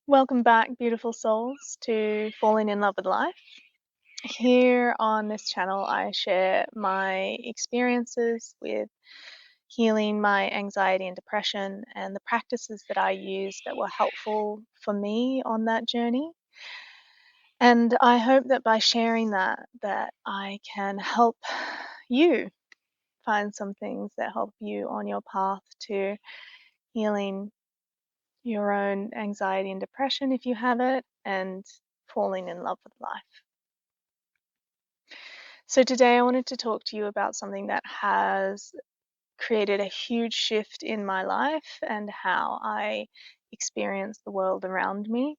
Welcome back, beautiful souls, to Falling in Love with Life. Here on this channel, I share my experiences with healing my anxiety and depression and the practices that I use that were helpful for me on that journey. And I hope that by sharing that I can help you find some things that help you on your path to healing your own anxiety and depression if you have it, and falling in love with life. So, today I wanted to talk to you about something that has created a huge shift in my life and how I experience the world around me,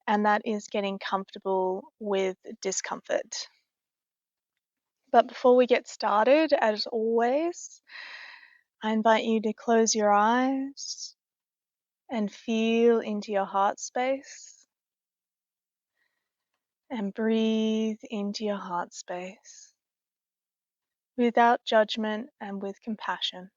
and that is getting comfortable with discomfort. But before we get started, as always, I invite you to close your eyes and feel into your heart space. And breathe into your heart space without judgment and with compassion.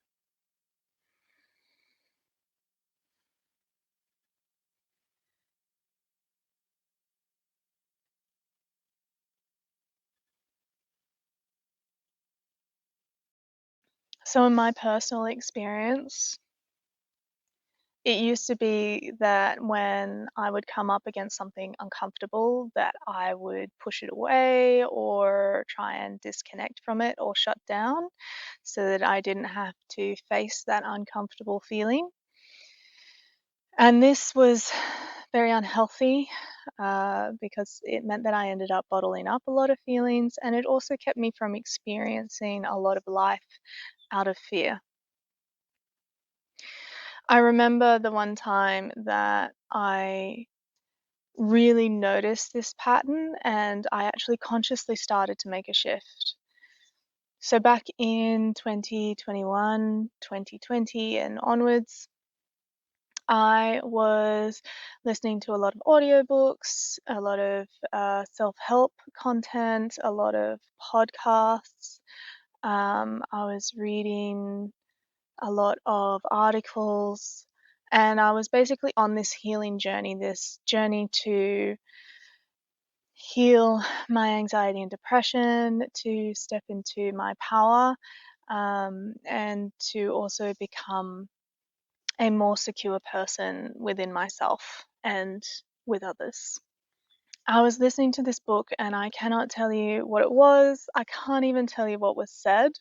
So, in my personal experience, it used to be that when I would come up against something uncomfortable, that I would push it away or try and disconnect from it or shut down so that I didn't have to face that uncomfortable feeling. And this was very unhealthy because it meant that I ended up bottling up a lot of feelings, and it also kept me from experiencing a lot of life out of fear. I remember the one time that I really noticed this pattern and I actually consciously started to make a shift. So back in 2021, 2020 and onwards, I was listening to a lot of audiobooks, a lot of self-help content, a lot of podcasts. I was reading a lot of articles, and I was basically on this healing journey, this journey to heal my anxiety and depression, to step into my power, and to also become a more secure person within myself and with others. I was listening to this book and I cannot tell you what it was. I can't even tell you what was said,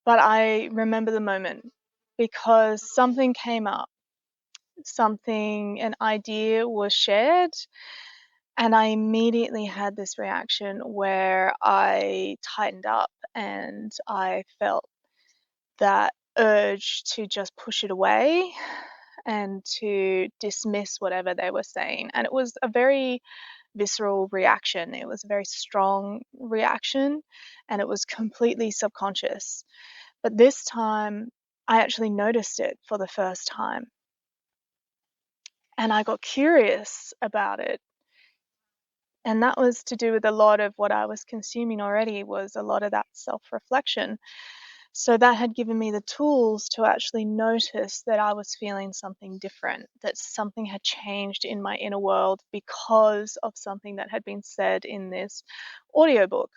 but I remember the moment because something came up, an idea was shared, and I immediately had this reaction where I tightened up and I felt that urge to just push it away and to dismiss whatever they were saying. And it was a very visceral reaction, it was a very strong reaction, and it was completely subconscious. But this time, I actually noticed it for the first time and I got curious about it. And that was to do with a lot of what I was consuming already, was a lot of that self-reflection. So that had given me the tools to actually notice that I was feeling something different, that something had changed in my inner world because of something that had been said in this audiobook.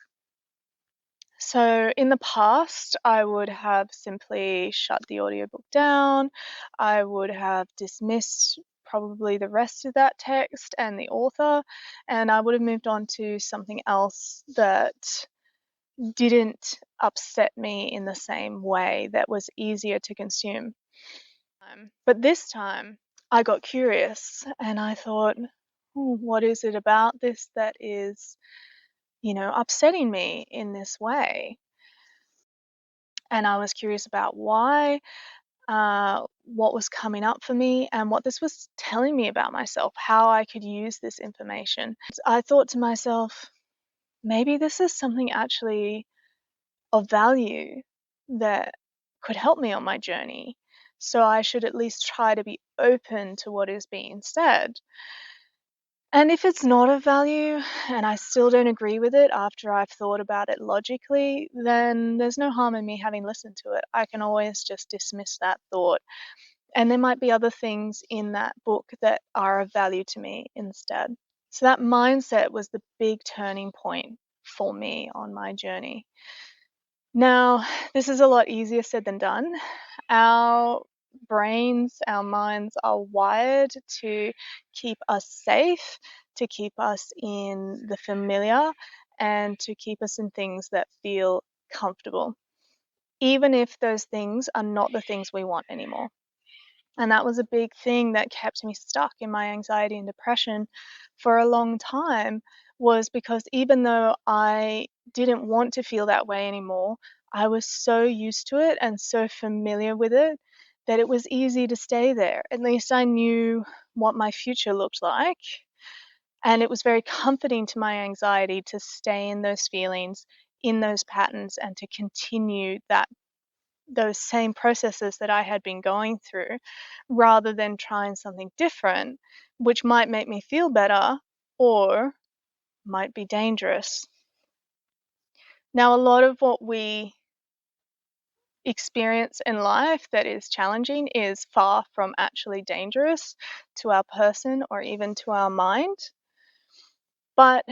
So in the past, I would have simply shut the audiobook down. I would have dismissed probably the rest of that text and the author, and I would have moved on to something else that didn't upset me in the same way, that was easier to consume. But this time, I got curious and I thought, "Oh, what is it about this that is, upsetting me in this way?" And I was curious about why, what was coming up for me, and what this was telling me about myself, how I could use this information. I thought to myself, maybe this is something actually of value that could help me on my journey. So I should at least try to be open to what is being said. And if it's not of value and I still don't agree with it after I've thought about it logically, then there's no harm in me having listened to it. I can always just dismiss that thought And there might be other things in that book that are of value to me instead. So that mindset was the big turning point for me on my journey. Now, this is a lot easier said than done. Our brains, our minds are wired to keep us safe, to keep us in the familiar, and to keep us in things that feel comfortable, even if those things are not the things we want anymore. And that was a big thing that kept me stuck in my anxiety and depression for a long time, was because even though I didn't want to feel that way anymore, I was so used to it and so familiar with it that it was easy to stay there. At least I knew what my future looked like. And it was very comforting to my anxiety to stay in those feelings, in those patterns, and to continue those same processes that I had been going through, rather than trying something different, which might make me feel better or might be dangerous. Now, a lot of what we experience in life that is challenging is far from actually dangerous to our person or even to our mind. But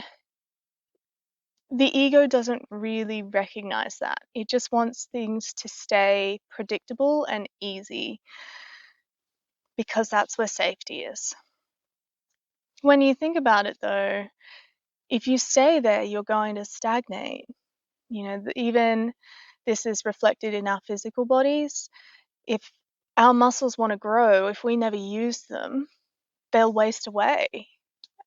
the ego doesn't really recognize that. It just wants things to stay predictable and easy because that's where safety is. When you think about it, though, if you stay there, you're going to stagnate. Even this is reflected in our physical bodies. If our muscles want to grow, if we never use them, they'll waste away.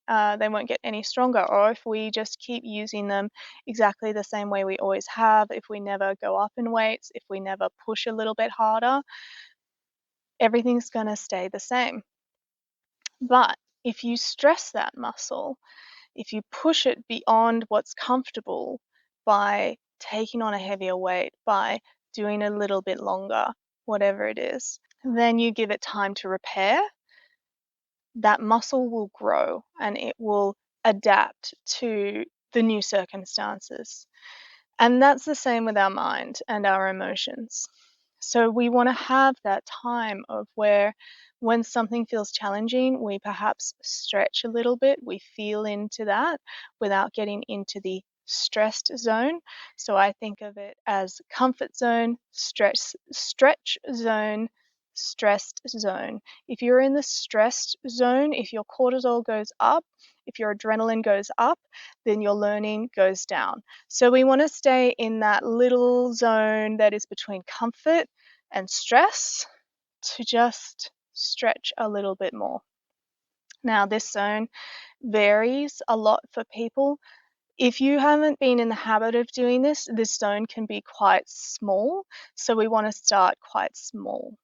They won't get any stronger. Or if we just keep using them exactly the same way we always have, if we never go up in weights, if we never push a little bit harder, everything's going to stay the same. But if you stress that muscle, if you push it beyond what's comfortable by taking on a heavier weight, by doing a little bit longer, whatever it is, then you give it time to repair, that muscle will grow and it will adapt to the new circumstances. And that's the same with our mind and our emotions. So we want to have that time of where when something feels challenging, we perhaps stretch a little bit, we feel into that without getting into the stressed zone. So I think of it as comfort zone, stretch zone, stressed zone. If you're in the stressed zone, if your cortisol goes up, if your adrenaline goes up, then your learning goes down. So we want to stay in that little zone that is between comfort and stress to just stretch a little bit more. Now, this zone varies a lot for people. If you haven't been in the habit of doing this zone can be quite small. So we want to start quite small.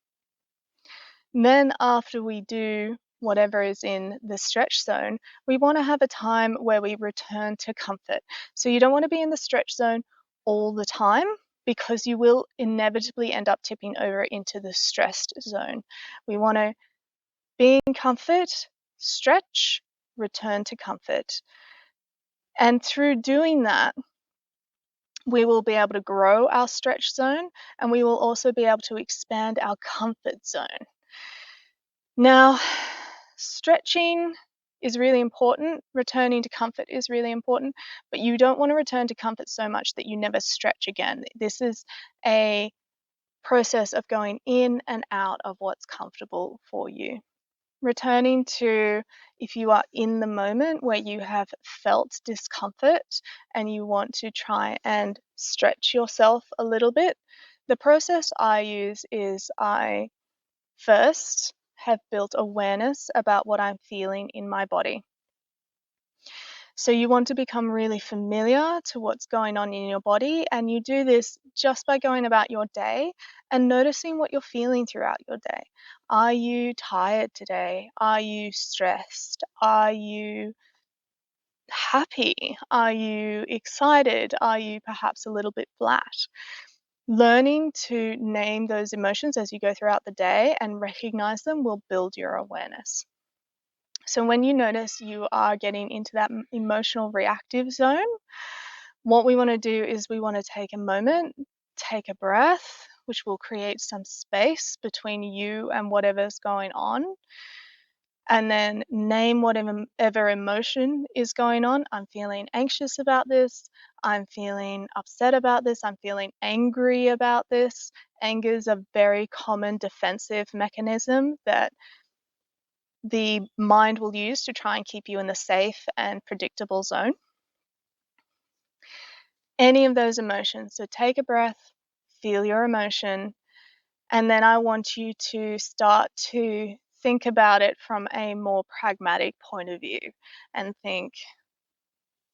And then after we do whatever is in the stretch zone, we want to have a time where we return to comfort. So you don't want to be in the stretch zone all the time because you will inevitably end up tipping over into the stressed zone. We want to be in comfort, stretch, return to comfort. And through doing that, we will be able to grow our stretch zone and we will also be able to expand our comfort zone. Now, stretching is really important. Returning to comfort is really important, but you don't want to return to comfort so much that you never stretch again. This is a process of going in and out of what's comfortable for you. Returning to, if you are in the moment where you have felt discomfort and you want to try and stretch yourself a little bit, the process I use is I first have built awareness about what I'm feeling in my body. So you want to become really familiar to what's going on in your body, and you do this just by going about your day and noticing what you're feeling throughout your day. Are you tired today? Are you stressed? Are you happy? Are you excited? Are you perhaps a little bit flat? Learning to name those emotions as you go throughout the day and recognize them will build your awareness. So when you notice you are getting into that emotional reactive zone, what we want to do is we want to take a moment, take a breath. which will create some space between you and whatever's going on. And then name whatever emotion is going on. I'm feeling anxious about this. I'm feeling upset about this. I'm feeling angry about this. Anger is a very common defensive mechanism that the mind will use to try and keep you in the safe and predictable zone. Any of those emotions. So take a breath, feel your emotion, and then I want you to start to think about it from a more pragmatic point of view and think,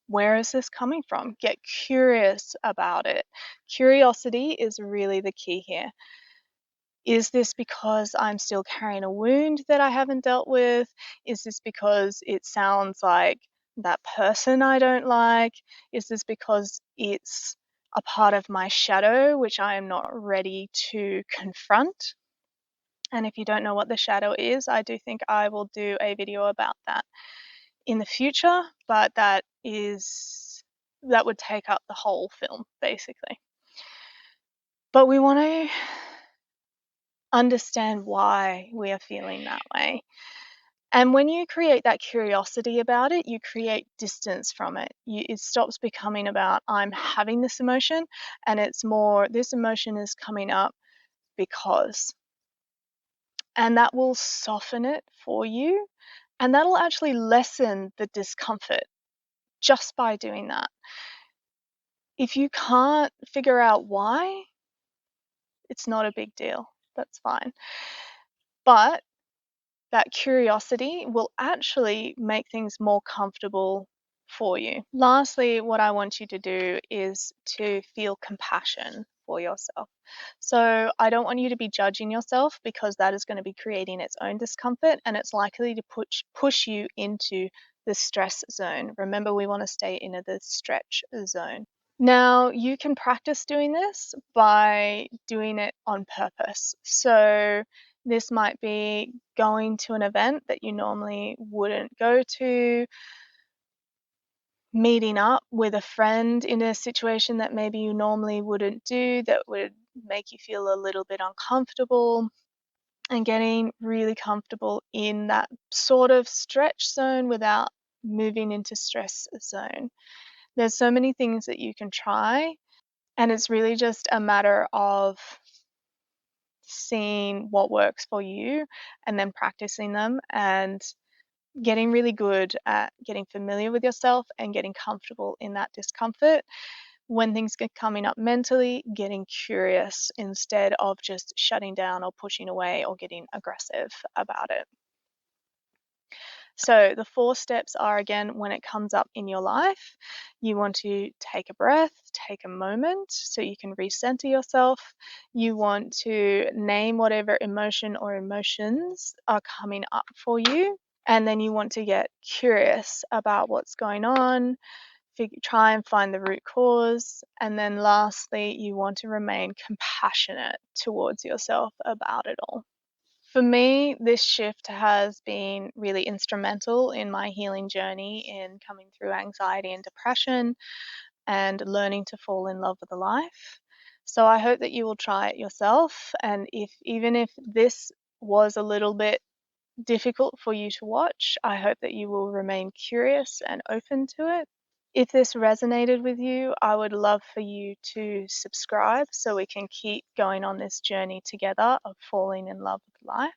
where is this coming from? Get curious about it. Curiosity is really the key here. Is this because I'm still carrying a wound that I haven't dealt with? Is this because it sounds like that person I don't like? Is this because it's a part of my shadow which I am not ready to confront? And if you don't know what the shadow is, I do think I will do a video about that in the future, but that would take up the whole film basically. But we want to understand why we are feeling that way. And when you create that curiosity about it, you create distance from it. It stops becoming about, I'm having this emotion, and it's more, this emotion is coming up because. And that will soften it for you. And that'll actually lessen the discomfort just by doing that. If you can't figure out why, it's not a big deal. That's fine. But that curiosity will actually make things more comfortable for you. Lastly, what I want you to do is to feel compassion for yourself. So I don't want you to be judging yourself, because that is going to be creating its own discomfort, and it's likely to push you into the stress zone. Remember, we want to stay in the stretch zone. Now, you can practice doing this by doing it on purpose. So this might be going to an event that you normally wouldn't go to, meeting up with a friend in a situation that maybe you normally wouldn't do, that would make you feel a little bit uncomfortable, and getting really comfortable in that sort of stretch zone without moving into stress zone. There's so many things that you can try, and it's really just a matter of seeing what works for you and then practicing them and getting really good at getting familiar with yourself and getting comfortable in that discomfort. When things get coming up mentally, getting curious instead of just shutting down or pushing away or getting aggressive about it. So the 4 steps are, again, when it comes up in your life, you want to take a breath, take a moment so you can recenter yourself. You want to name whatever emotion or emotions are coming up for you. And then you want to get curious about what's going on, try and find the root cause. And then lastly, you want to remain compassionate towards yourself about it all. For me, this shift has been really instrumental in my healing journey in coming through anxiety and depression and learning to fall in love with the life. So I hope that you will try it yourself. And even if this was a little bit difficult for you to watch, I hope that you will remain curious and open to it. If this resonated with you, I would love for you to subscribe so we can keep going on this journey together of falling in love with life.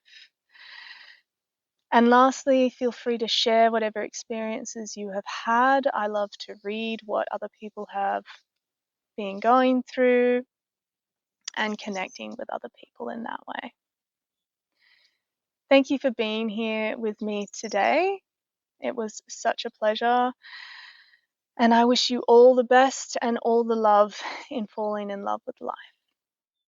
And lastly, feel free to share whatever experiences you have had. I love to read what other people have been going through and connecting with other people in that way. Thank you for being here with me today. It was such a pleasure. And I wish you all the best and all the love in falling in love with life.